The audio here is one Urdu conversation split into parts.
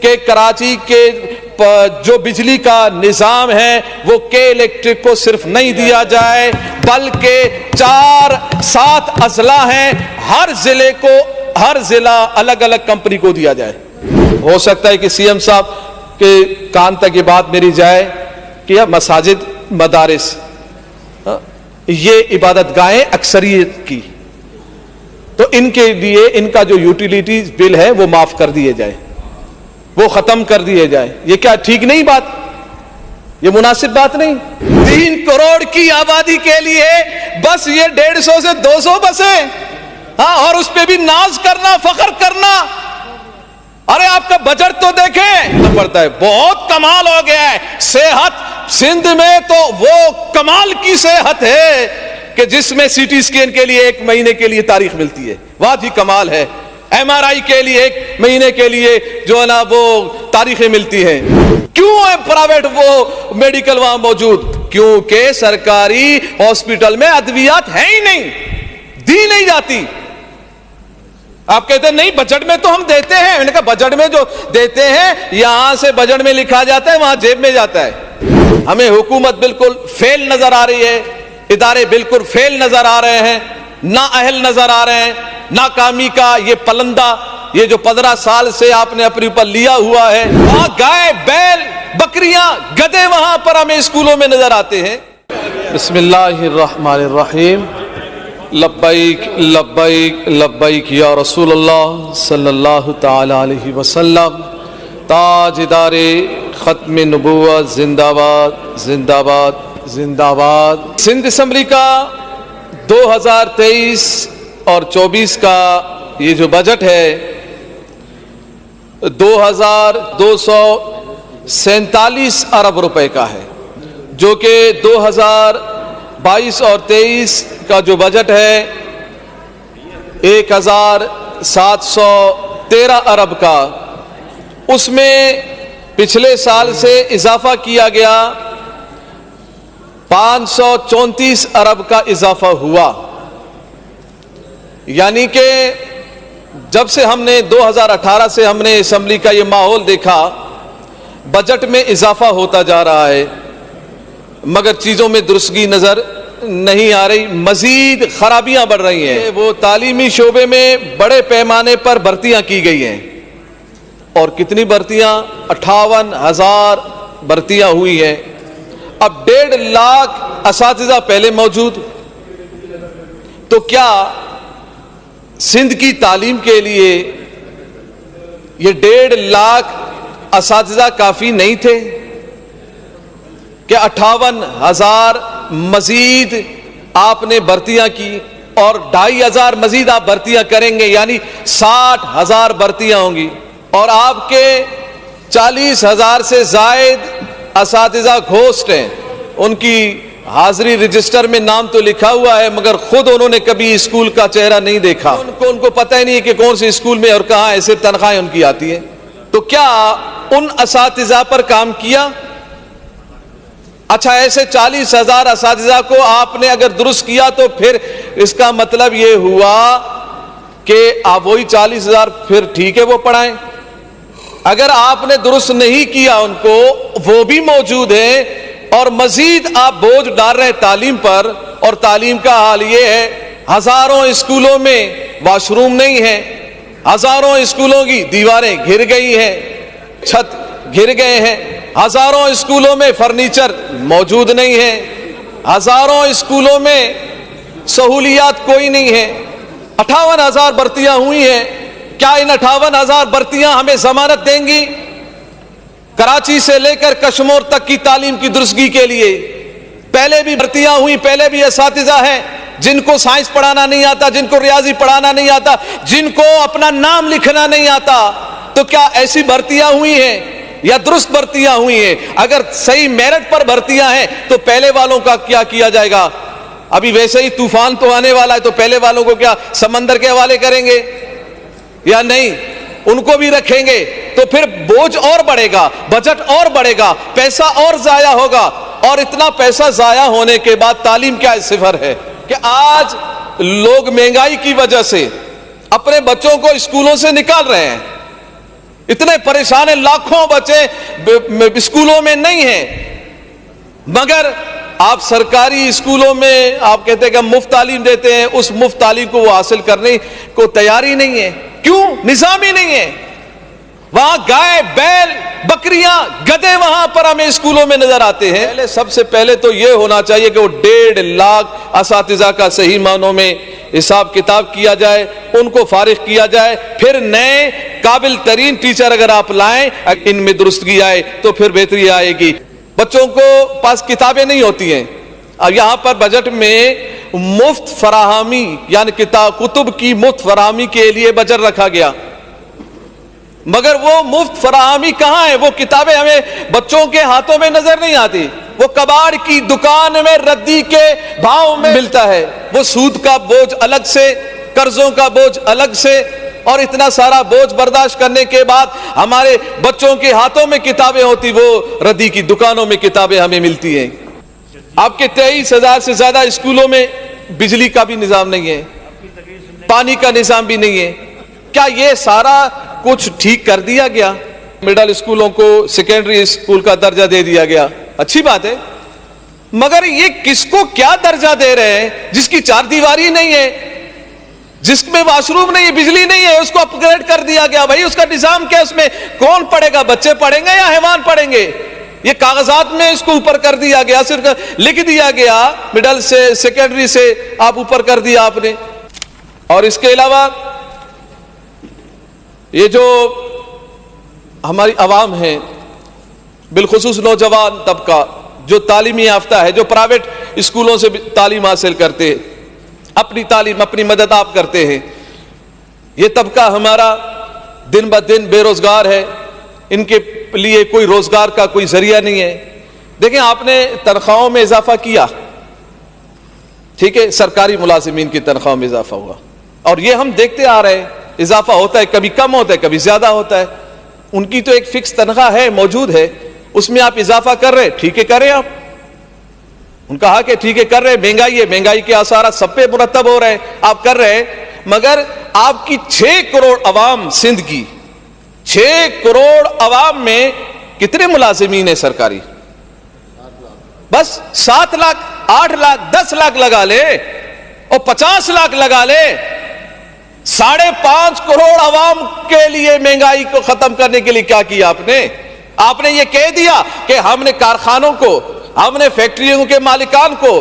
کہ کراچی کے جو بجلی کا نظام ہے وہ کے الیکٹرک کو صرف نہیں دیا جائے بلکہ 4-7 اضلاع ہیں، ہر ضلع الگ الگ کمپنی کو دیا جائے۔ ہو سکتا ہے کہ سی ایم صاحب کے کان تک یہ بات میری جائے کہ مساجد، مدارس، یہ عبادت گاہیں اکثریت کی، تو ان کے لیے ان کا جو یوٹیلیٹیز بل ہے وہ معاف کر دیے جائے، وہ ختم کر دیے جائے۔ یہ کیا ٹھیک نہیں بات؟ یہ مناسب بات نہیں۔ 3 کروڑ کی آبادی کے لیے بس یہ 150 سے 200 بسیں، ہاں، اور اس پہ بھی ناز کرنا، فخر کرنا۔ ارے آپ کا بجٹ تو دیکھیں تو پڑتا ہے، بہت کمال ہو گیا ہے۔ صحت سندھ میں تو وہ کمال کی صحت ہے کہ جس میں سی ٹی اسکین کے لیے 1 مہینے کے لیے تاریخ ملتی ہے، بہت ہی کمال ہے۔ ایم آر آئی کے لیے 1 مہینے کے لیے جو ہے نا وہ تاریخیں ملتی ہیں۔ کیوں ہے پرائیویٹ وہ میڈیکل وہاں موجود؟ کیونکہ سرکاری ہاسپٹل میں ادویات ہیں ہی نہیں، دی نہیں جاتی۔ آپ کہتے ہیں نہیں بجٹ میں تو ہم دیتے ہیں، میں نے کہا بجٹ میں جو دیتے ہیں یہاں سے بجٹ میں لکھا جاتا ہے، وہاں جیب میں جاتا ہے۔ ہمیں حکومت بالکل فیل نظر آ رہی ہے، ادارے بالکل فیل نظر آ رہے ہیں، نااہل نظر آ رہے ہیں۔ ناکامی کا یہ پلندہ، یہ جو 15 سال سے آپ نے اپنے اوپر لیا ہوا ہے، وہاں گائے، بیل، بکریاں، گدھے وہاں پر ہمیں اسکولوں میں نظر آتے ہیں۔ بسم اللہ الرحمن الرحیم۔ لبیک لبیک لبیک یا رسول اللہ صلی اللہ تعالی علیہ وسلم۔ تاجدار ختم نبوت زندہ باد، زندہ باد، زندہ باد۔ سندھ اسمبلی کا 2023 اور 24 کا یہ جو بجٹ ہے 2247 ارب روپے کا ہے، جو کہ 2022 اور 23 کا جو بجٹ ہے 1713 ارب کا، اس میں پچھلے سال سے اضافہ کیا گیا 534 ارب کا اضافہ ہوا۔ یعنی کہ جب سے ہم نے 2018 سے ہم نے اسمبلی کا یہ ماحول دیکھا، بجٹ میں اضافہ ہوتا جا رہا ہے مگر چیزوں میں درستگی نظر نہیں آ رہی، مزید خرابیاں بڑھ رہی ہیں۔ وہ تعلیمی شعبے میں بڑے پیمانے پر بھرتیاں کی گئی ہیں، اور کتنی بھرتیاں؟ 58,000 بھرتیاں ہوئی ہیں۔ اب 1.5 لاکھ اساتذہ پہلے موجود، تو کیا سندھ کی تعلیم کے لیے یہ 1.5 لاکھ اساتذہ کافی نہیں تھے کہ 58,000 مزید آپ نے بھرتیاں کی، اور 2,500 مزید آپ بھرتیاں کریں گے، یعنی 60,000 بھرتیاں ہوں گی، اور آپ کے 40,000 سے زائد اساتذہ گھوسٹ ہیں، ان کی حاضری رجسٹر میں نام تو لکھا ہوا ہے مگر خود انہوں نے کبھی اسکول کا چہرہ نہیں دیکھا، ان کو پتہ ہی نہیں ہے کہ کون سے اسکول میں اور کہاں ایسے تنخواہیں ان کی آتی ہیں۔ تو کیا ان اساتذہ پر کام کیا؟ اچھا، ایسے 40,000 اساتذہ کو آپ نے اگر درست کیا تو پھر اس کا مطلب یہ ہوا کہ آپ وہی 40,000 پھر ٹھیک ہے وہ پڑھائیں۔ اگر آپ نے درست نہیں کیا ان کو، وہ بھی موجود ہیں، اور مزید آپ بوجھ ڈال رہے ہیں تعلیم پر، اور تعلیم کا حال یہ ہے ہزاروں اسکولوں میں واش روم نہیں ہے، ہزاروں اسکولوں کی دیواریں گر گئی ہیں، چھت گر گئے ہیں، ہزاروں اسکولوں میں فرنیچر موجود نہیں ہے، ہزاروں اسکولوں میں سہولیات کوئی نہیں ہے۔ 58,000 بھرتیاں ہوئی ہیں، کیا ان 58,000 بھرتیاں ہمیں ضمانت دیں گی کراچی سے لے کر کشمور تک کی تعلیم کی درستگی کے لیے؟ پہلے بھی بھرتیاں ہوئی، پہلے بھی اساتذہ ہیں جن کو سائنس پڑھانا نہیں آتا، جن کو ریاضی پڑھانا نہیں آتا، جن کو اپنا نام لکھنا نہیں آتا، تو کیا ایسی بھرتیاں ہوئی ہیں یا درست بھرتیاں ہوئی ہیں؟ اگر صحیح میرٹ پر بھرتیاں ہیں تو پہلے والوں کا کیا کیا جائے گا؟ ابھی ویسے ہی طوفان تو آنے والا ہے، تو پہلے والوں کو کیا سمندر کے حوالے کریں گے یا نہیں؟ ان کو بھی رکھیں گے تو پھر بوجھ اور بڑھے گا، بجٹ اور بڑھے گا، پیسہ اور ضائع ہوگا، اور اتنا پیسہ ضائع ہونے کے بعد تعلیم کیا صفر ہے کہ آج لوگ مہنگائی کی وجہ سے اپنے بچوں کو اسکولوں سے نکال رہے ہیں، اتنے پریشان ہیں، لاکھوں بچے اسکولوں میں نہیں ہیں، مگر آپ سرکاری اسکولوں میں آپ کہتے ہیں کہ ہم مفت تعلیم دیتے ہیں، اس مفت تعلیم کو وہ حاصل کرنے کو تیاری نہیں ہے۔ کیوں؟ نظام ہی نہیں ہے۔ وہاں گائے، بیل، بکریاں، گدھے وہاں پر ہمیں اسکولوں میں نظر آتے ہیں۔ سب سے پہلے تو یہ ہونا چاہیے کہ وہ 1.5 لاکھ اساتذہ کا صحیح معنوں میں حساب کتاب کیا جائے، ان کو فارغ کیا جائے، پھر نئے قابل ترین ٹیچر اگر آپ لائیں، ان میں درستگی آئے تو پھر بہتری آئے گی۔ بچوں کو پاس کتابیں نہیں ہوتی ہیں، اور یہاں پر بجٹ میں مفت فراہمی یعنی کتب کی مفت فراہمی کے لیے بجٹ رکھا گیا، مگر وہ مفت فراہمی کہاں ہے؟ وہ کتابیں ہمیں بچوں کے ہاتھوں میں نظر نہیں آتی، وہ کباڑ کی دکان میں ردی کے بھاؤ میں ملتا ہے، وہ سود کا بوجھ الگ سے، قرضوں کا بوجھ الگ سے، اور اتنا سارا بوجھ برداشت کرنے کے بعد ہمارے بچوں کے ہاتھوں میں کتابیں ہوتی، وہ ردی کی دکانوں میں کتابیں ہمیں ملتی ہیں۔ آپ کے 23,000 سے زیادہ اسکولوں میں بجلی کا بھی نظام نہیں ہے، پانی کا نظام بھی نہیں ہے۔ کیا یہ سارا کچھ ٹھیک کر دیا گیا؟ مڈل اسکولوں کو سیکنڈری اسکول کا درجہ دے دیا گیا، اچھی بات ہے، مگر یہ کس کو کیا درجہ دے رہے ہیں جس کی چار دیواری نہیں ہے، جس میں واش روم نہیں ہے، بجلی نہیں ہے، اس کو اپ گریڈ کر دیا گیا؟ بھائی اس کا نظام کیا؟ اس میں کون پڑھے گا؟ بچے پڑھیں گے یا حیوان پڑھیں گے؟ یہ کاغذات میں اس کو اوپر کر دیا گیا، صرف لکھ دیا گیا، مڈل سے سیکنڈری سے آپ اوپر کر دیا آپ نے۔ اور اس کے علاوہ یہ جو ہماری عوام ہے، بالخصوص نوجوان طبقہ جو تعلیمی یافتہ ہے، جو پرائیویٹ اسکولوں سے تعلیم حاصل کرتے ہیں، اپنی تعلیم اپنی مدد آپ کرتے ہیں، یہ طبقہ ہمارا دن بدن بے روزگار ہے، ان کے لیے کوئی روزگار کا کوئی ذریعہ نہیں ہے۔ دیکھیں، آپ نے تنخواہوں میں اضافہ کیا، ٹھیک ہے، سرکاری ملازمین کی تنخواہوں میں اضافہ ہوا، اور یہ ہم دیکھتے آ رہے ہیں، اضافہ ہوتا ہے، کبھی کم ہوتا ہے، کبھی زیادہ ہوتا ہے۔ ان کی تو ایک فکس تنخواہ ہے، موجود ہے، اس میں آپ اضافہ کر رہے، ٹھیک ہے کریں آپ، ان کا حق ہے، ٹھیک ہے کر رہے، مہنگائی ہے، مہنگائی کے آثارات سب پہ مرتب ہو رہے ہیں، آپ کر رہے ہیں، مگر آپ کی 6 کروڑ عوام سندھ کی 6 کروڑ عوام میں کتنے ملازمین ہیں سرکاری؟ بس 7 لاکھ 8 لاکھ 10 لاکھ لگا لے اور 50 لاکھ لگا لے، 5.5 کروڑ عوام کے لیے مہنگائی کو ختم کرنے کے لیے کیا کیا آپ نے؟ آپ نے یہ کہہ دیا کہ ہم نے کارخانوں کو، ہم نے فیکٹریوں کے مالکان کو،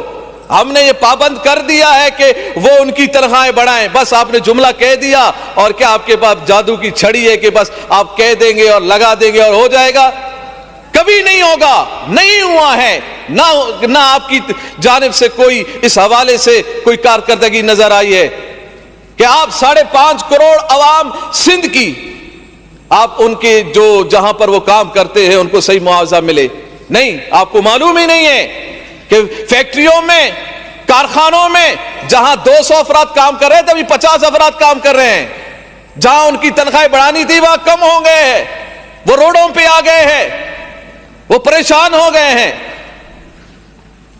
ہم نے یہ پابند کر دیا ہے کہ وہ ان کی تنخواہیں بڑھائیں، بس آپ نے جملہ کہہ دیا، اور کیا آپ کے پاس جادو کی چھڑی ہے کہ بس آپ کہہ دیں گے اور لگا دیں گے اور ہو جائے گا؟ کبھی نہیں ہوگا، نہیں ہوا ہے، نہ آپ کی جانب سے کوئی اس حوالے سے کوئی کارکردگی نظر آئی ہے کہ آپ 5.5 کروڑ عوام سندھ کی، آپ ان کے جو جہاں پر وہ کام کرتے ہیں ان کو صحیح معاوضہ ملے؟ نہیں، آپ کو معلوم ہی نہیں ہے کہ فیکٹریوں میں، کارخانوں میں جہاں 200 افراد کام کر رہے ہیں تبھی 50 افراد کام کر رہے ہیں، جہاں ان کی تنخواہیں بڑھانی تھی وہاں کم ہو گئے ہیں، وہ روڈوں پہ آ گئے ہیں، وہ پریشان ہو گئے ہیں۔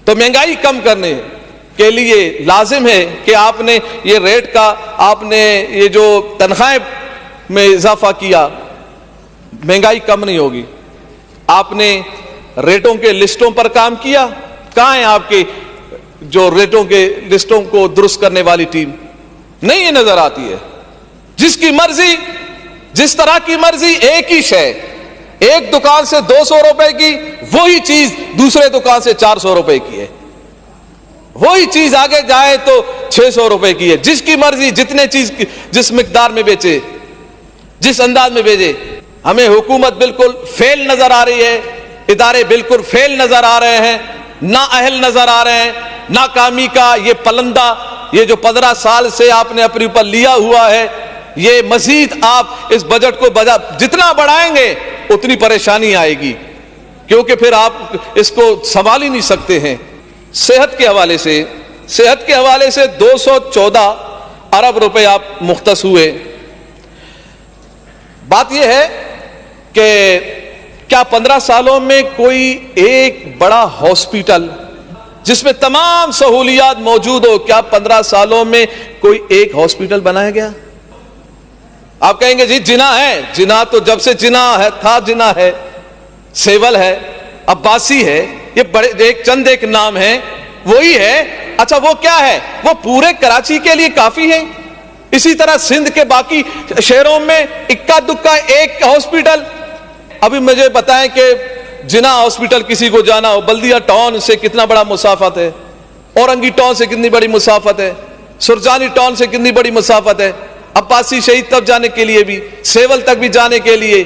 تو مہنگائی کم کرنے کے لیے لازم ہے کہ آپ نے یہ ریٹ کا، آپ نے یہ جو تنخواہیں میں اضافہ کیا، مہنگائی کم نہیں ہوگی۔ آپ نے ریٹوں کے لسٹوں پر کام کیا، کہاں ہیں آپ کے جو ریٹوں کے لسٹوں کو درست کرنے والی ٹیم؟ نہیں یہ نظر آتی ہے، جس کی مرضی، جس طرح کی مرضی، ایک ہی شے، ایک دکان سے 200 روپے کی وہی چیز دوسرے دکان سے 400 روپے کی ہے، وہی چیز آگے جائے تو 600 روپے کی ہے، جس کی مرضی جتنے چیز جس مقدار میں بیچے، جس انداز میں بیچے۔ ہمیں حکومت بالکل فیل نظر آ رہی ہے، ادارے بالکل فیل نظر آ رہے ہیں، نااہل نظر آ رہے ہیں، ناکامی کا یہ پلندہ، یہ جو 15 سال سے آپ نے اپنے اوپر لیا ہوا ہے، یہ مزید آپ اس بجٹ کو جتنا بڑھائیں گے اتنی پریشانی آئے گی، کیونکہ پھر آپ اس کو سنبھال ہی نہیں سکتے ہیں۔ صحت کے حوالے سے 214 ارب روپے آپ مختص ہوئے۔ بات یہ ہے کہ کیا 15 سالوں میں کوئی ایک بڑا ہاسپٹل جس میں تمام سہولیات موجود ہو، کیا 15 سالوں میں کوئی ایک ہاسپٹل بنایا گیا؟ آپ کہیں گے جی جنا ہے، جنا تو جب سے جنا ہے تھا، جنا ہے، سیول ہے، عباسی ہے، یہ بڑے ایک نام ہے، وہی ہے۔ اچھا وہ کیا ہے؟ وہ پورے کراچی کے لیے کافی ہے۔ اسی طرح سندھ کے باقی شہروں میں اکا دکا ایک ہاسپٹل۔ ابھی مجھے بتائیں کہ جنا ہاسپٹل کسی کو جانا ہو، بلدیہ ٹاؤن سے کتنا بڑا مسافت ہے، اورنگی ٹاؤن سے کتنی بڑی مسافت ہے، سرجانی ٹاؤن سے کتنی بڑی مسافت ہے، عباسی شہید تک جانے کے لیے بھی، سیول تک بھی جانے کے لیے۔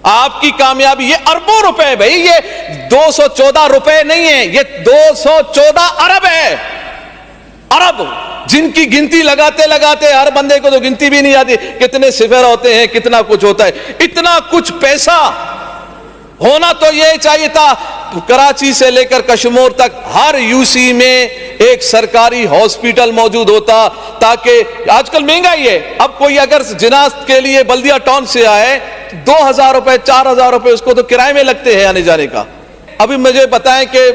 آپ کی کامیابی، یہ اربوں روپے بھائی، یہ 214 روپے نہیں ہے، یہ 214 ارب ہے، ارب، جن کی گنتی لگاتے لگاتے ہر بندے کو تو گنتی بھی نہیں آتی، کتنے صفر ہوتے ہیں، کتنا کچھ ہوتا ہے۔ اتنا کچھ پیسہ ہونا تو یہ چاہیے تھا، کراچی سے لے کر کشمور تک ہر یوسی میں ایک سرکاری ہاسپٹل موجود ہوتا، تاکہ آج کل مہنگائی ہے، اب کوئی اگر جناست کے لیے بلدیہ ٹاؤن سے آئے 2000 روپے 4000 روپے اس کو تو کرائے میں لگتے ہیں آنے جانے کا۔ ابھی مجھے بتائیں کہ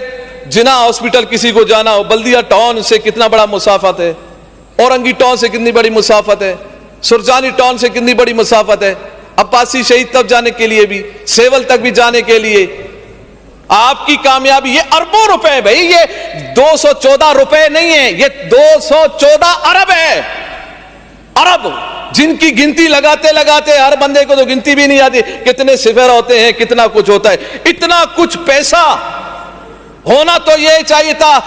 جنا ہاسپٹل کسی کو جانا ہو، بلدیہ ٹاؤن سے کتنا بڑا مسافت ہے، اورنگی ٹاؤن سے کتنی بڑی مسافت ہے، سرجانی ٹاؤن سے کتنی بڑی مسافت ہے، عباسی شہید تک جانے کے لیے بھی، سیول تک بھی جانے کے لیے۔ آپ کی کامیابی، یہ اربوں روپے بھائی، یہ 214 روپے نہیں ہے، یہ 214 ارب ہے، ارب، جن کی گنتی لگاتے لگاتے ہر بندے کو تو گنتی بھی نہیں آتی، کتنے صفر ہوتے ہیں، کتنا کچھ ہوتا ہے۔ اتنا کچھ پیسہ ہونا تو یہ چاہیے تھا،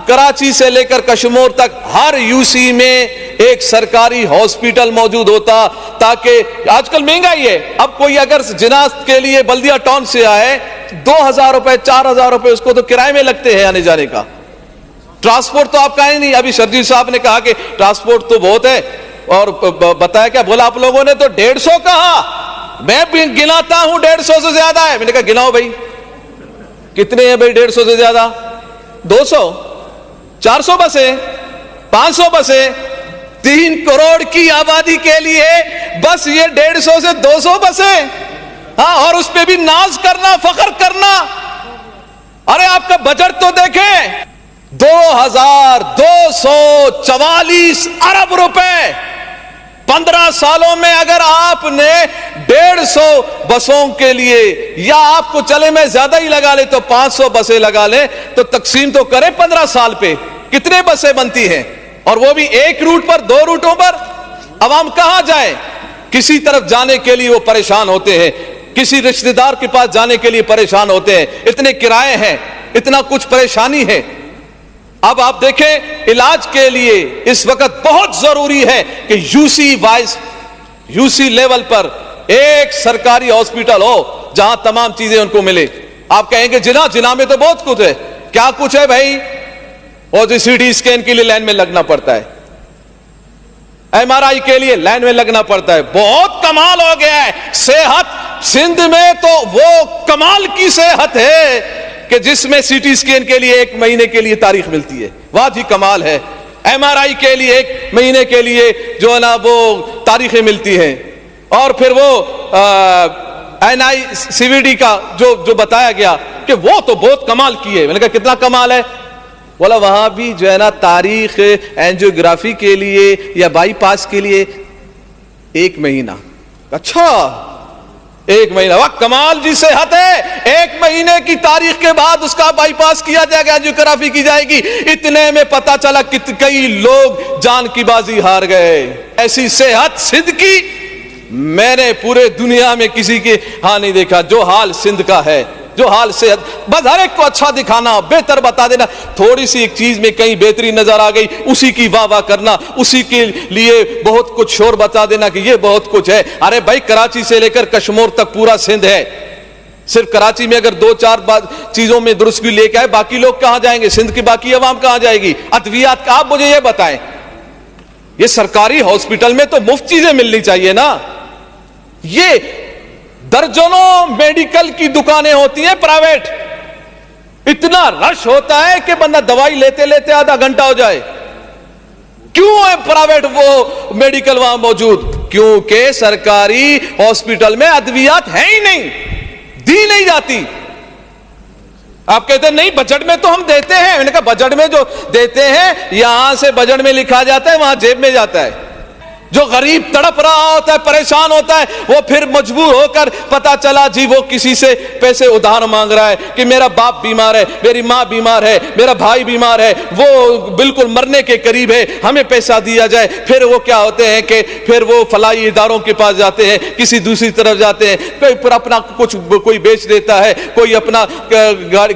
کراچی سے لے کر کشمور تک ہر یوسی میں ایک سرکاری ہاسپٹل موجود ہوتا، تاکہ آج کل مہنگائی ہے، اب کوئی اگر جناست کے لیے بلدیہ ٹاؤن سے آئے 2000 روپے 4000 روپے اس کو تو کرائے میں لگتے ہیں آنے جانے کا۔ ٹرانسپورٹ تو آپ کا ہی نہیں، ابھی شرجیل صاحب نے کہا کہ ٹرانسپورٹ تو بہت ہے، اور بتایا کیا بولا آپ لوگوں نے، تو 150 کہا، میں بھی گناتا ہوں 150 سے زیادہ ہے، میں نے کہا گناؤ بھائی کتنے ہیں بھائی 150 سے زیادہ، 200 400 بسیں، 500 بسیں، 3 کروڑ کی آبادی کے لیے بس یہ 150 سے 200 بسیں، ہاں، اور اس پہ بھی ناز کرنا، فخر کرنا۔ ارے آپ کا بجٹ تو دیکھیں، 2244 ارب روپے 15 سالوں میں۔ اگر آپ نے 150 بسوں کے لیے، یا آپ کو چلے میں زیادہ ہی لگا لے تو 500 بسیں لگا لیں، تو تقسیم تو کریں 15 سال پہ کتنے بسیں بنتی ہیں، اور وہ بھی ایک روٹ پر، 2 روٹوں پر۔ عوام کہاں جائے؟ کسی طرف جانے کے لیے وہ پریشان ہوتے ہیں، کسی رشتہ دار کے پاس جانے کے لیے پریشان ہوتے ہیں، اتنے کرائے ہیں، اتنا کچھ پریشانی ہے۔ اب آپ دیکھیں، علاج کے لیے اس وقت بہت ضروری ہے کہ یوسی لیول پر ایک سرکاری ہاسپٹل ہو جہاں تمام چیزیں ان کو ملے۔ آپ کہیں گے جنا میں تو بہت کچھ ہے، کیا کچھ ہے بھائی؟ اور جو سی ٹی اسکین کے لیے لائن میں لگنا پڑتا ہے، ایم آر آئی کے لیے لائن میں لگنا پڑتا ہے، بہت کمال ہو گیا ہے۔ صحت سندھ میں تو وہ کمال کی صحت ہے کہ جس میں سی ٹی اسکین کے لیے 1 مہینے کے لیے تاریخ ملتی ہے، واہ جی کمال ہے۔ ایم آر آئی کے لیے 1 مہینے کے لیے جو ہے نا وہ تاریخیں ملتی ہیں، اور پھر وہ این آئی سی وی ڈی کا جو بتایا گیا کہ وہ تو بہت کمال کی ہے۔ میں نے کہا کتنا کمال ہے؟ بولا وہاں بھی جو ہے نا تاریخ اینجیوگرافی کے لیے یا بائی پاس کے لیے 1 مہینہ۔ اچھا 1 مہینہ، واہ کمال جی صحت ہے، 1 مہینے کی تاریخ کے بعد اس کا بائی پاس کیا جائے گا، اینجیوگرافی کی جائے گی۔ اتنے میں پتا چلا کہ کئی لوگ جان کی بازی ہار گئے۔ ایسی صحت سندھ کی میں نے پورے دنیا میں کسی کے ہاں نہیں دیکھا، جو حال سندھ کا ہے، جو حال صحت، بس ہر ایک کو اچھا دکھانا، بہتر بتا دینا، تھوڑی سی ایک چیز میں کہیں بہتری نظر آ گئی اسی کی واہ واہ کرنا، اسی کے لیے بہت کچھ شور بتا دینا کہ یہ بہت کچھ ہے۔ ارے بھائی کراچی سے لے کر کشمور تک پورا سندھ ہے، صرف کراچی میں اگر 2-4 چیزوں میں درستگی لے کے آئے، باقی لوگ کہاں جائیں گے؟ سندھ کی باقی عوام کہاں جائے گی؟ ادویات کا آپ مجھے یہ بتائیں، یہ سرکاری ہاسپٹل میں تو مفت چیزیں ملنی چاہیے نا۔ یہ درجنوں میڈیکل کی دکانیں ہوتی ہیں پرائیویٹ، اتنا رش ہوتا ہے کہ بندہ دوائی لیتے لیتے آدھا گھنٹہ ہو جائے۔ کیوں ہے پرائیویٹ وہ میڈیکل وہاں موجود؟ کیونکہ سرکاری ہاسپٹل میں ادویات ہیں ہی نہیں، دی نہیں جاتی۔ آپ کہتے ہیں نہیں بجٹ میں تو ہم دیتے ہیں، میں نے کہا بجٹ میں جو دیتے ہیں یہاں سے بجٹ میں لکھا جاتا ہے وہاں جیب میں جاتا ہے۔ جو غریب تڑپ رہا ہوتا ہے, پریشان ہوتا ہے, وہ پھر مجبور ہو کر پتا چلا جی وہ کسی سے پیسے ادھار مانگ رہا ہے کہ میرا باپ بیمار ہے, میری ماں بیمار ہے, میرا بھائی بیمار ہے, وہ بالکل مرنے کے قریب ہے, ہمیں پیسہ دیا جائے. پھر وہ کیا ہوتے ہیں کہ پھر وہ فلاحی اداروں کے پاس جاتے ہیں, کسی دوسری طرف جاتے ہیں, کوئی اپنا کچھ کوئی بیچ دیتا ہے, کوئی اپنا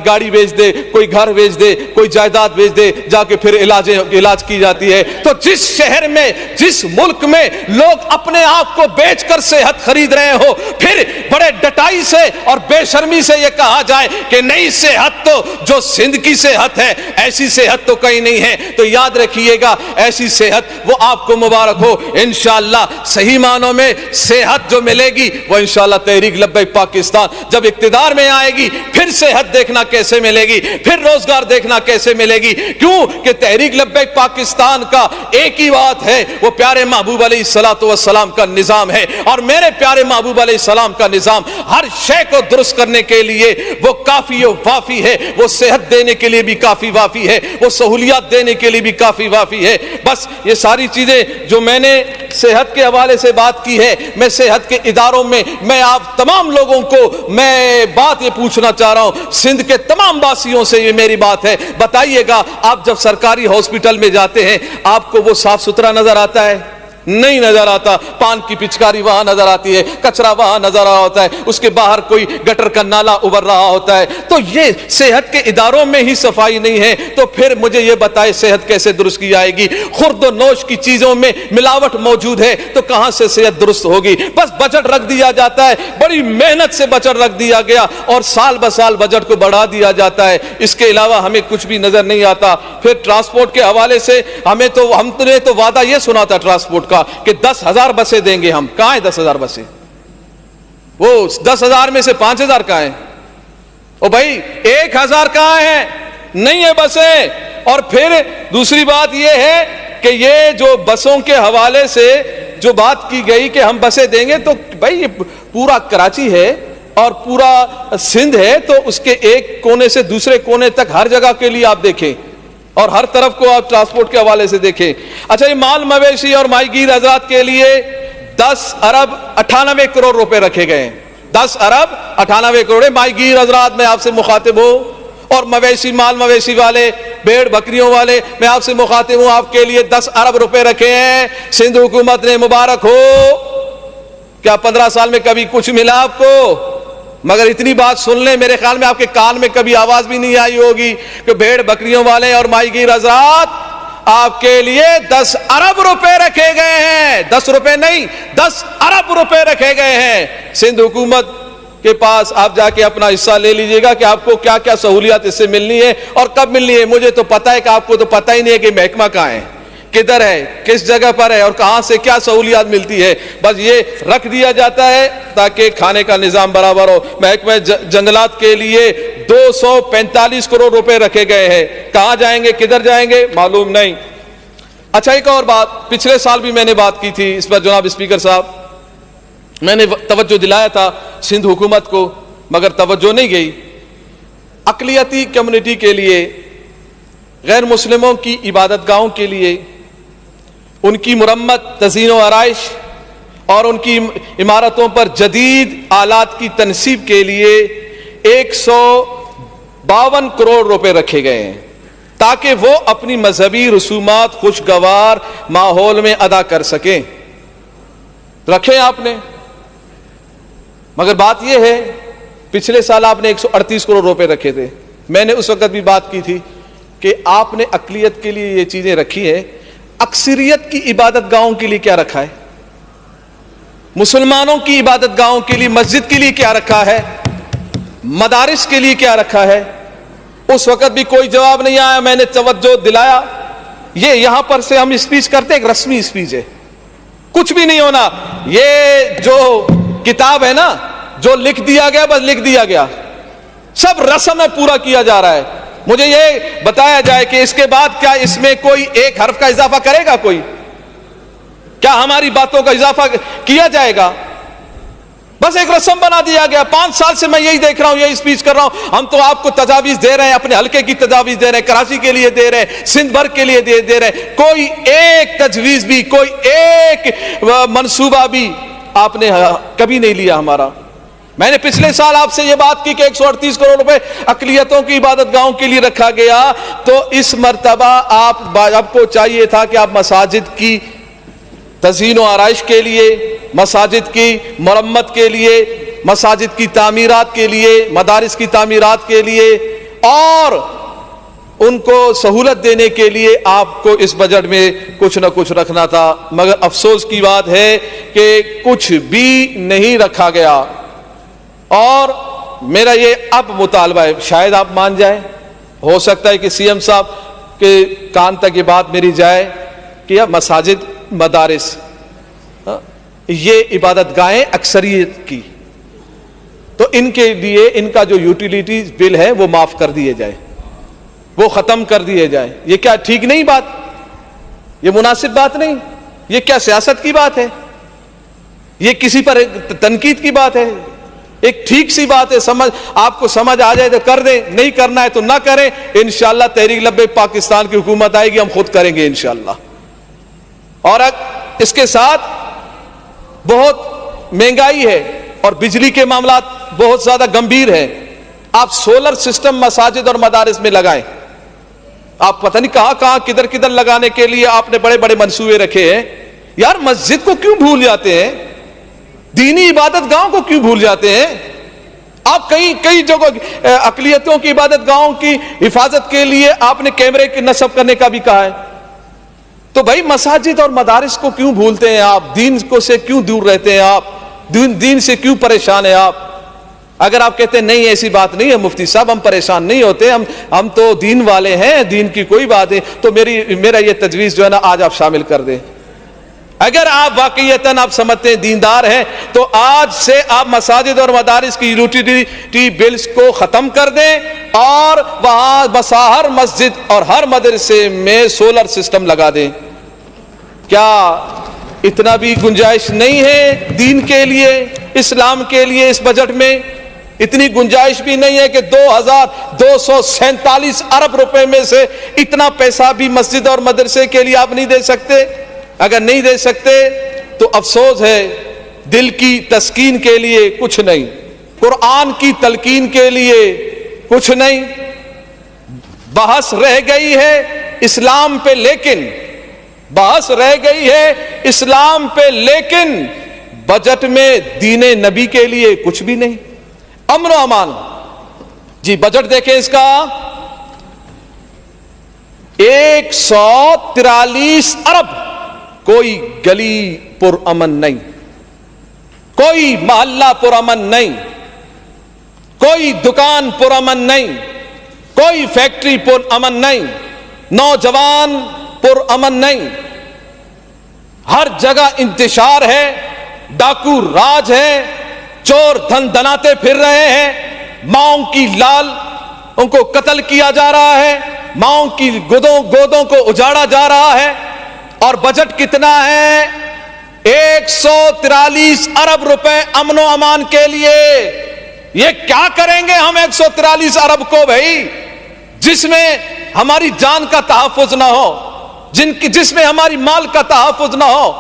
گاڑی بیچ دے, کوئی گھر بیچ دے, کوئی جائیداد بیچ دے, جا کے پھر علاج کی جاتی ہے. تو جس شہر میں, جس ملک میں لوگ اپنے آپ کو بیچ کر صحت خرید رہے ہو, پھر بڑے ڈٹائی سے اور بے شرمی سے یہ کہا جائے کہ نئی صحت تو جو سندھ کی صحت ہے, ایسی صحت تو کہیں نہیں ہے, تو یاد رکھیے گا ایسی صحت وہ آپ کو مبارک ہو. انشاءاللہ صحیح معنوں میں صحت جو ملے گی وہ انشاءاللہ تحریک لبیک پاکستان جب اقتدار میں آئے گی, پھر صحت دیکھنا کیسے ملے گی, پھر روزگار دیکھنا کیسے ملے گی. کیوں کہ تحریک لبیک پاکستان کا ایک ہی بات ہے, وہ پیارے محبوب علیہ الصلوۃ والسلام کا نظام ہے. اور میرے پیارے محبوب علیہ السلام کا نظام ہر شے کو درست کرنے کے لیے وہ کافی و وافی ہے, وہ صحت دینے کے لیے بھی کافی وافی ہے, وہ سہولیات دینے کے لیے بھی کافی وافی ہے. بس یہ ساری چیزیں جو میں نے صحت کے حوالے سے بات کی ہے, میں صحت کے اداروں میں میں آپ تمام لوگوں کو میں بات یہ پوچھنا چاہ رہا ہوں, سندھ کے تمام واسیوں سے یہ میری بات ہے, بتائیے گا آپ جب سرکاری ہاسپٹل میں جاتے ہیں آپ کو وہ صاف ستھرا نظر آتا ہے؟ نہیں نظر آتا. پان کی پچکاری وہاں نظر آتی ہے, کچرا وہاں نظر آ رہا ہوتا ہے, اس کے باہر کوئی گٹر کا نالا ابھر رہا ہوتا ہے. تو یہ صحت کے اداروں میں ہی صفائی نہیں ہے, تو پھر مجھے یہ بتائے صحت کیسے درست کی جائے گی؟ خورد و نوش کی چیزوں میں ملاوٹ موجود ہے تو کہاں سے صحت درست ہوگی؟ بس بجٹ رکھ دیا جاتا ہے, بڑی محنت سے بجٹ رکھ دیا گیا اور سال بسال بجٹ کو بڑھا دیا جاتا ہے, اس کے علاوہ ہمیں کچھ بھی نظر نہیں آتا. پھر ٹرانسپورٹ کے حوالے سے ہم نے تو وعدہ یہ سنا تھا ٹرانسپورٹ کا کہ 10,000 بسیں دیں گے ہم. کہاں ہیں 10,000 بسیں؟ وہ 10,000 میں سے 5,000 کہاں ہیں؟ او بھائی 1,000 کہاں ہیں؟ نہیں ہے بسیں. اور پھر دوسری بات یہ ہے کہ یہ جو بسوں کے حوالے سے جو بات کی گئی کہ ہم بسیں دیں گے, تو بھائی یہ پورا کراچی ہے اور پورا سندھ ہے, تو اس کے ایک کونے سے دوسرے کونے تک ہر جگہ کے لیے آپ دیکھیں اور ہر طرف کو آپ ٹرانسپورٹ کے حوالے سے دیکھیں. اچھا, یہ مال مویشی اور ماہی گیر حضرات کے لیے 10 ارب 98 کروڑ روپے رکھے گئے ہیں. 10 ارب 98 کروڑ. ماہی گیر حضرات میں آپ سے مخاطب ہوں, اور مویشی مال مویشی والے, بھیڑ بکریوں والے, میں آپ سے مخاطب ہوں, آپ کے لیے 10 ارب روپے رکھے ہیں. سندھ حکومت نے مبارک ہو. کیا 15 سال میں کبھی کچھ ملا آپ کو؟ مگر اتنی بات سن لیں, میرے خیال میں آپ کے کان میں کبھی آواز بھی نہیں آئی ہوگی کہ بھیڑ بکریوں والے اور ماہی گیر حضرات آپ کے لیے 10 ارب روپے رکھے گئے ہیں. 10 روپے نہیں, 10 ارب روپے رکھے گئے ہیں. سندھ حکومت کے پاس آپ جا کے اپنا حصہ لے لیجئے گا کہ آپ کو کیا کیا سہولیات اس سے ملنی ہے اور کب ملنی ہے. مجھے تو پتا ہے کہ آپ کو تو پتا ہی نہیں ہے کہ محکمہ کہاں ہے, کدھر ہے, کس جگہ پر ہے اور کہاں سے کیا سہولیات ملتی ہے. بس یہ رکھ دیا جاتا ہے تاکہ کھانے کا نظام برابر ہو. محکمہ جنگلات کے لیے 245 کروڑ روپے رکھے گئے ہیں. کہاں جائیں گے, کدھر جائیں گے, معلوم نہیں. اچھا, ایک اور بات, پچھلے سال بھی میں نے بات کی تھی اس پر, جناب اسپیکر صاحب, میں نے توجہ دلایا تھا سندھ حکومت کو, مگر توجہ نہیں گئی. اقلیتی کمیونٹی کے لیے, غیر مسلموں کی عبادت گاہوں کے لیے, ان کی مرمت, تزئین و آرائش اور ان کی عمارتوں پر جدید آلات کی تنصیب کے لیے 152 کروڑ روپے رکھے گئے ہیں تاکہ وہ اپنی مذہبی رسومات خوشگوار ماحول میں ادا کر سکیں. رکھے آپ نے, مگر بات یہ ہے پچھلے سال آپ نے 138 کروڑ روپے رکھے تھے. میں نے اس وقت بھی بات کی تھی کہ آپ نے اقلیت کے لیے یہ چیزیں رکھی ہیں, اکثریت کی عبادت گاہوں کے لیے کیا رکھا ہے؟ مسلمانوں کی عبادت گاہوں کے لیے, مسجد کے لیے کیا رکھا ہے؟ مدارس کے لیے کیا رکھا ہے؟ اس وقت بھی کوئی جواب نہیں آیا. میں نے توجہ دلایا, یہ یہاں پر سے ہم اسپیچ کرتے, ایک رسمی اسپیچ ہے, کچھ بھی نہیں ہونا. یہ جو کتاب ہے نا, جو لکھ دیا گیا بس لکھ دیا گیا, سب رسم میں پورا کیا جا رہا ہے. مجھے یہ بتایا جائے کہ اس کے بعد کیا اس میں کوئی ایک حرف کا اضافہ کرے گا؟ کوئی کیا ہماری باتوں کا اضافہ کیا جائے گا؟ بس ایک رسم بنا دیا گیا. 5 سال سے میں یہی دیکھ رہا ہوں, یہی اسپیچ کر رہا ہوں. ہم تو آپ کو تجاویز دے رہے ہیں, اپنے حلقے کی تجاویز دے رہے ہیں, کراچی کے لیے دے رہے ہیں, سندھ بھر کے لیے دے رہے ہیں. کوئی ایک تجویز بھی, کوئی ایک منصوبہ بھی آپ نے کبھی نہیں لیا ہمارا. میں نے پچھلے سال آپ سے یہ بات کی کہ 138 کروڑ روپے اقلیتوں کی عبادت گاہوں کے لیے رکھا گیا, تو اس مرتبہ آپ کو چاہیے تھا کہ آپ مساجد کی تزئین و آرائش کے لیے, مساجد کی مرمت کے لیے, مساجد کی تعمیرات کے لیے, مدارس کی تعمیرات کے لیے اور ان کو سہولت دینے کے لیے آپ کو اس بجٹ میں کچھ نہ کچھ رکھنا تھا. مگر افسوس کی بات ہے کہ کچھ بھی نہیں رکھا گیا. اور میرا یہ اب مطالبہ ہے, شاید آپ مان جائیں, ہو سکتا ہے کہ سی ایم صاحب کے کان تک یہ بات میری جائے کہ مساجد, مدارس, یہ عبادت گاہیں اکثریت کی, تو ان کے لیے ان کا جو یوٹیلیٹیز بل ہے وہ معاف کر دیے جائے, وہ ختم کر دیے جائیں. یہ کیا ٹھیک نہیں بات؟ یہ مناسب بات نہیں. یہ کیا سیاست کی بات ہے؟ یہ کسی پر تنقید کی بات ہے؟ ایک ٹھیک سی بات ہے, سمجھ آپ کو سمجھ آ جائے تو کر دیں, نہیں کرنا ہے تو نہ کریں. انشاءاللہ تحریک لبیک پاکستان کی حکومت آئے گی, ہم خود کریں گے انشاءاللہ. اور اس کے ساتھ بہت مہنگائی ہے اور بجلی کے معاملات بہت زیادہ گمبھیر ہیں. آپ سولر سسٹم مساجد اور مدارس میں لگائیں. آپ پتہ نہیں کہاں کدھر لگانے کے لیے آپ نے بڑے بڑے منصوبے رکھے ہیں. یار مسجد کو کیوں بھول جاتے ہیں؟ دینی عبادت گاہوں کو کیوں بھول جاتے ہیں؟ آپ کئی جگہ اقلیتوں کی عبادت گاہوں کی حفاظت کے لیے آپ نے کیمرے کے نصب کرنے کا بھی کہا ہے. تو بھائی مساجد اور مدارس کو کیوں بھولتے ہیں آپ؟ دین کو سے کیوں دور رہتے ہیں آپ؟ دین سے کیوں پریشان ہیں آپ؟ اگر آپ کہتے ہیں نہیں ایسی بات نہیں ہے مفتی صاحب, ہم پریشان نہیں ہوتے, ہم تو دین والے ہیں, دین کی کوئی بات نہیں, تو میرا یہ تجویز جو ہے نا آج آپ شامل کر دیں. اگر آپ واقعیتاً آپ سمجھتے ہیں دیندار ہیں تو آج سے آپ مساجد اور مدارس کی یوٹیلیٹی بلز کو ختم کر دیں اور وہاں ہر مسجد اور ہر مدرسے میں سولر سسٹم لگا دیں. کیا اتنا بھی گنجائش نہیں ہے دین کے لیے, اسلام کے لیے اس بجٹ میں؟ اتنی گنجائش بھی نہیں ہے کہ 2247 ارب روپے میں سے اتنا پیسہ بھی مسجد اور مدرسے کے لیے آپ نہیں دے سکتے؟ اگر نہیں دے سکتے تو افسوس ہے, دل کی تسکین کے لیے کچھ نہیں, قرآن کی تلقین کے لیے کچھ نہیں. بحث رہ گئی ہے اسلام پہ, لیکن بحث رہ گئی ہے اسلام پہ, لیکن بجٹ میں دین نبی کے لیے کچھ بھی نہیں. امن و امان, جی بجٹ دیکھیں اس کا 143 ارب. کوئی گلی پر امن نہیں, کوئی محلہ پر امن نہیں, کوئی دکان پر امن نہیں, کوئی فیکٹری پر امن نہیں, نوجوان پر امن نہیں. ہر جگہ انتشار ہے, ڈاکو راج ہے, چور دھن دناتے پھر رہے ہیں, ماؤں کی لال ان کو قتل کیا جا رہا ہے, ماؤں کی گودوں کو اجاڑا جا رہا ہے. اور بجٹ کتنا ہے؟ 143 ارب روپے امن و امان کے لیے. یہ کیا کریں گے ہم 143 ارب کو بھائی, جس میں ہماری جان کا تحفظ نہ ہو, جس میں ہماری مال کا تحفظ نہ ہو,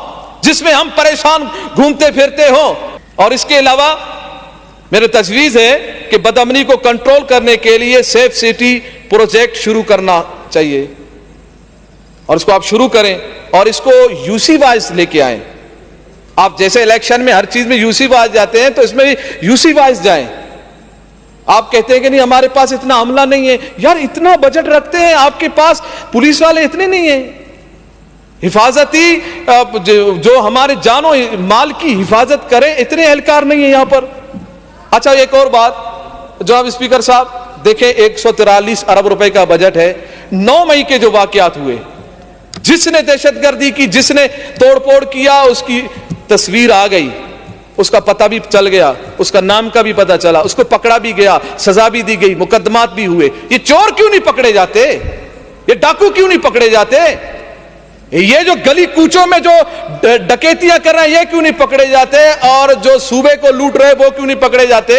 جس میں ہم پریشان گھومتے پھرتے ہوں. اور اس کے علاوہ میرے تجویز ہے کہ بدامنی کو کنٹرول کرنے کے لیے سیف سٹی پروجیکٹ شروع کرنا چاہیے, اور اس کو آپ شروع کریں اور اس کو یو سی وائز لے کے آئیں. آپ جیسے الیکشن میں ہر چیز میں یو سی وائز جاتے ہیں تو اس میں بھی یو سی وائز جائیں. آپ کہتے ہیں کہ نہیں ہمارے پاس اتنا عملہ نہیں ہے, یار اتنا بجٹ رکھتے ہیں, آپ کے پاس پولیس والے اتنے نہیں ہیں, حفاظتی جو ہمارے جان و مال کی حفاظت کریں اتنے اہلکار نہیں ہیں یہاں پر. اچھا ایک اور بات جناب اسپیکر صاحب, دیکھیں 143 ارب روپے کا بجٹ ہے. 9 مئی کے جو واقعات ہوئے, جس نے دہشت گردی کی, جس نے توڑ پھوڑ کیا, اس کی تصویر آ گئی, اس کا پتہ بھی چل گیا, اس کا نام کا بھی پتہ چلا, اس کو پکڑا بھی گیا, سزا بھی دی گئی, مقدمات بھی ہوئے. یہ چور کیوں نہیں پکڑے جاتے؟ یہ ڈاکو کیوں نہیں پکڑے جاتے؟ یہ جو گلی کوچوں میں جو ڈکیتیاں کر رہے ہیں یہ کیوں نہیں پکڑے جاتے؟ اور جو صوبے کو لوٹ رہے وہ کیوں نہیں پکڑے جاتے؟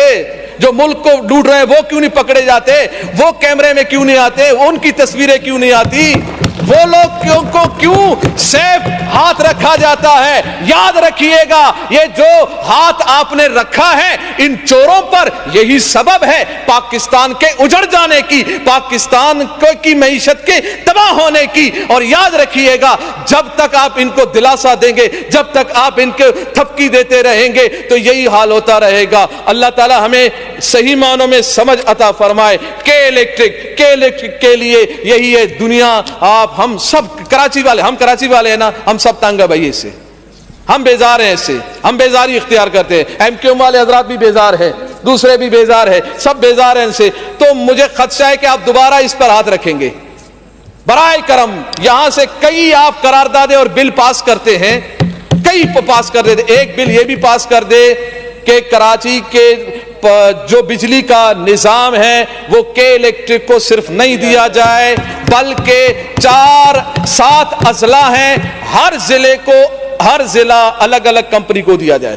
جو ملک کو لوٹ رہے ہیں وہ کیوں نہیں پکڑے جاتے؟ وہ کیمرے میں کیوں نہیں آتے؟ ان کی تصویریں کیوں نہیں آتی؟ وہ لوگ کو کیوں سیف ہاتھ رکھا جاتا ہے؟ یاد رکھیے گا یہ جو ہاتھ آپ نے رکھا ہے ان چوروں پر، یہی سبب ہے پاکستان کے اجڑ جانے کی، پاکستان کی معیشت کے تباہ ہونے کی۔ اور یاد رکھیے گا جب تک آپ ان کو دلاسا دیں گے، جب تک آپ ان کو تھپکی دیتے رہیں گے تو یہی حال ہوتا رہے گا۔ اللہ تعالی ہمیں صحیح معنوں میں سمجھ عطا فرمائے۔ کے الیکٹرک کے لیے یہی ہے دنیا۔ ہم سب کراچی والے، ہم کراچی والے ہیں نا، ہم سب تنگ ہے بھائی اس سے، ہم بیزار ہیں اس سے، ہم بیزاری اختیار کرتے ہیں۔ ایم کیو ایم والے حضرات بھی بیزار ہیں، دوسرے بھی بیزار ہیں، سب بیزار ہیں ان سے۔ تو مجھے خدشہ ہے کہ آپ دوبارہ اس پر ہاتھ رکھیں گے۔ برائے کرم یہاں سے کئی آپ قراردادیں اور بل پاس کرتے ہیں، کئی پاس کر دیتے۔ ایک بل یہ بھی پاس کر دے کہ کراچی کے جو بجلی کا نظام ہے وہ کے الیکٹرک کو صرف نہیں دیا جائے بلکہ 4-7 اضلاع ہیں، ہر ضلع الگ الگ کمپنی کو دیا جائے۔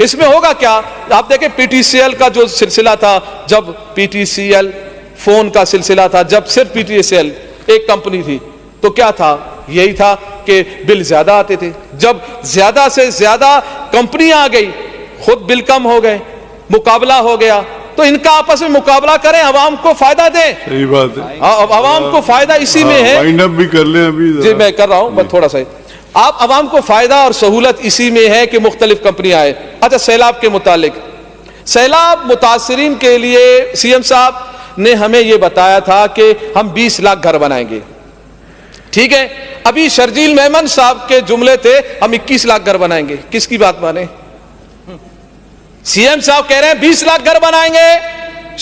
اس میں ہوگا کیا؟ آپ دیکھیں پی ٹی سی ایل کا جو سلسلہ تھا، جب P T C L phone کا سلسلہ تھا، جب صرف پی ٹی سی ایل ایک کمپنی تھی تو کیا تھا؟ یہی تھا کہ بل زیادہ آتے تھے۔ جب زیادہ سے زیادہ کمپنیاں آ گئی خود بل کم ہو گئے، مقابلہ ہو گیا۔ تو ان کا آپس میں مقابلہ کریں، عوام کو فائدہ دیں۔ صحیح بات ہے، عوام کو فائدہ اسی میں ہے۔ وائنڈ اپ بھی کر لیں ابھی۔ جی میں کر رہا ہوں بس تھوڑا سا۔ آپ عوام کو فائدہ اور سہولت اسی میں ہے کہ مختلف کمپنیاں آئے۔ اچھا سیلاب کے متعلق، سیلاب متاثرین کے لیے سی ایم صاحب نے ہمیں یہ بتایا تھا کہ ہم 20 لاکھ گھر بنائیں گے، ٹھیک ہے۔ ابھی شرجیل میمن صاحب کے جملے تھے ہم 21 لاکھ گھر بنائیں گے۔ کس کی بات مانیں؟ سی ایم صاحب کہہ رہے ہیں 20 لاکھ گھر بنائیں گے،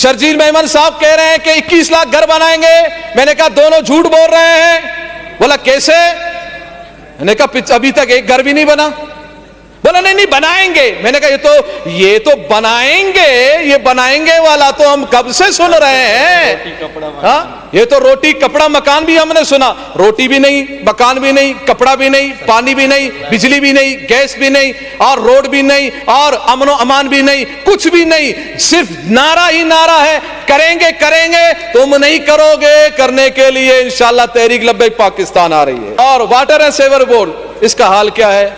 شرجیل میمن صاحب کہہ رہے ہیں کہ 21 لاکھ گھر بنائیں گے۔ میں نے کہا دونوں جھوٹ بول رہے ہیں۔ بولا کیسے؟ میں نے کہا ابھی تک ایک گھر بھی نہیں بنا۔ بولا نہیں بنائیں گے۔ میں نے کہا یہ تو بنائیں گے، یہ بنائیں گے والا تو ہم کب سے سن رہے ہیں۔ ہاں یہ تو روٹی کپڑا مکان بھی ہم نے سنا، روٹی بھی نہیں، مکان بھی نہیں، کپڑا بھی نہیں، پانی بھی نہیں، بجلی بھی نہیں، گیس بھی نہیں، اور روڈ بھی نہیں، اور امن و امان بھی نہیں، کچھ بھی نہیں، صرف نعرہ ہی نعرہ ہے۔ کریں گے کریں گے، تم نہیں کرو گے، کرنے کے لیے انشاءاللہ تحریک لبیک پاکستان آ رہی ہے۔ اور واٹر اینڈ سیور بورڈ، اس کا حال کیا ہے؟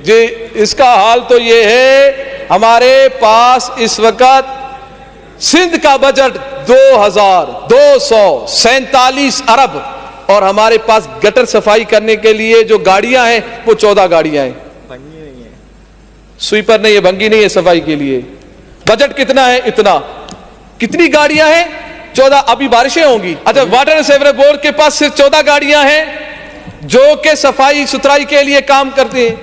جی اس کا حال تو یہ ہے ہمارے پاس اس وقت سندھ کا بجٹ 2247 ارب، اور ہمارے پاس گٹر صفائی کرنے کے لیے جو گاڑیاں ہیں وہ 14 گاڑیاں ہیں۔ سویپر نہیں ہے، بھنگی نہیں ہے صفائی کے لیے۔ بجٹ کتنا ہے؟ اتنا۔ کتنی گاڑیاں ہیں؟ 14۔ ابھی بارشیں ہوں گی۔ اچھا واٹر اینڈ سیور بورڈ کے پاس صرف 14 گاڑیاں ہیں جو کہ صفائی ستھرائی کے لیے کام کرتے ہیں۔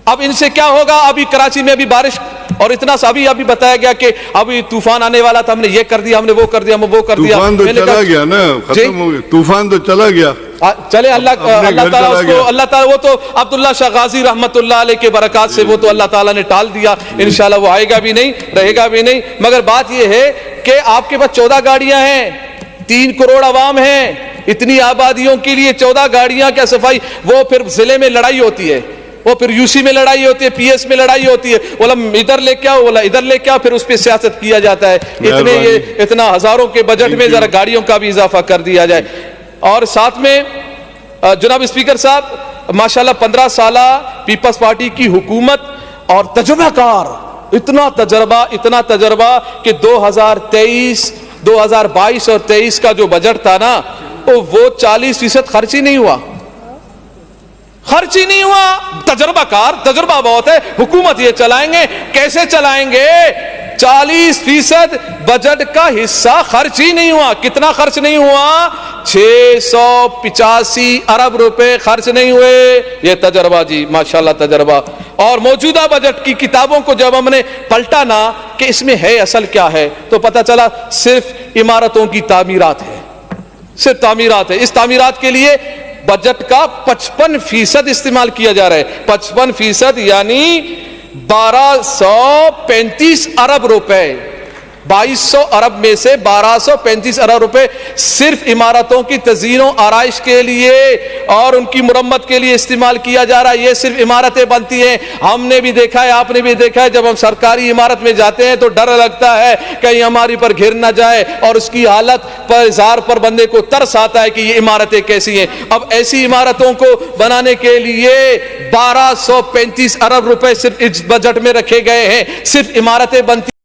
اب ان سے کیا ہوگا؟ ابھی کراچی میں ابھی بارش اور اتنا سا ابھی بتایا گیا کہ ابھی طوفان آنے والا تھا، ہم نے یہ کر دیا، ہم نے وہ کر دیا، ہم وہ کر دیا۔ طوفان تو چلا گیا نا، ختم ہو گیا طوفان، تو چلا گیا۔ چلے اللہ تعالیٰ اس کو، اللہ تعالیٰ وہ تو عبداللہ شاہ غازی رحمت اللہ علیہ کے برکات سے وہ تو اللہ تعالیٰ نے ٹال دیا، انشاءاللہ وہ آئے گا بھی نہیں، رہے گا بھی نہیں۔ مگر بات یہ ہے کہ آپ کے پاس 14 گاڑیاں ہیں، 3 کروڑ عوام ہیں، اتنی آبادیوں کے لیے 14 گاڑیاں کیا صفائی؟ وہ پھر ضلع میں لڑائی ہوتی ہے، وہ پھر یو سی میں لڑائی ہوتی ہے، پی ایس میں لڑائی ہوتی ہے، بولا ادھر لے کے آؤ، بولا ادھر لے کے آؤ، پھر اس پہ سیاست کیا جاتا ہے۔ اتنا ہزاروں کے بجٹ میں ذرا گاڑیوں کا بھی اضافہ کر دیا جائے۔ اور ساتھ میں جناب اسپیکر صاحب ماشاءاللہ 15 سالہ پیپلز پارٹی کی حکومت اور تجربہ کار، اتنا تجربہ کہ 2022 اور 23 کا جو بجٹ تھا نا وہ 40% خرچ ہی نہیں ہوا، خرچ ہی نہیں ہوا۔ تجربہ کار، تجربہ بہت ہے، حکومت یہ چلائیں گے، کیسے چلائیں گے؟ 40% بجٹ کا حصہ خرچ ہی نہیں ہوا۔ کتنا خرچ نہیں ہوا؟ 685 ارب روپے خرچ نہیں ہوئے۔ یہ تجربہ جی ماشاءاللہ تجربہ۔ اور موجودہ بجٹ کی کتابوں کو جب ہم نے پلٹا نا کہ اس میں ہے اصل کیا ہے، تو پتہ چلا صرف عمارتوں کی تعمیرات ہے، صرف تعمیرات ہے۔ اس تعمیرات کے لیے بجٹ کا 55% استعمال کیا جا رہا ہے۔ 55% یعنی 1235 ارب روپے، 2200 ارب میں سے 1235 ارب روپے صرف عمارتوں کی تزئین و آرائش کے لیے اور ان کی مرمت کے لیے استعمال کیا جا رہا ہے. یہ صرف عمارتیں بنتی ہیں. ہم نے بھی دیکھا ہے, آپ نے بھی دیکھا ہے, جب ہم سرکاری عمارت میں جاتے ہیں تو ڈر لگتا ہے کہیں ہماری پر گر نہ جائے, اور اس کی حالت پر اظہار پر بندے کو ترس آتا ہے کہ یہ عمارتیں کیسی ہیں. اب ایسی عمارتوں کو بنانے کے لیے 1235 ارب روپے صرف اس بجٹ میں رکھے گئے ہیں. صرف عمارتیں بنتی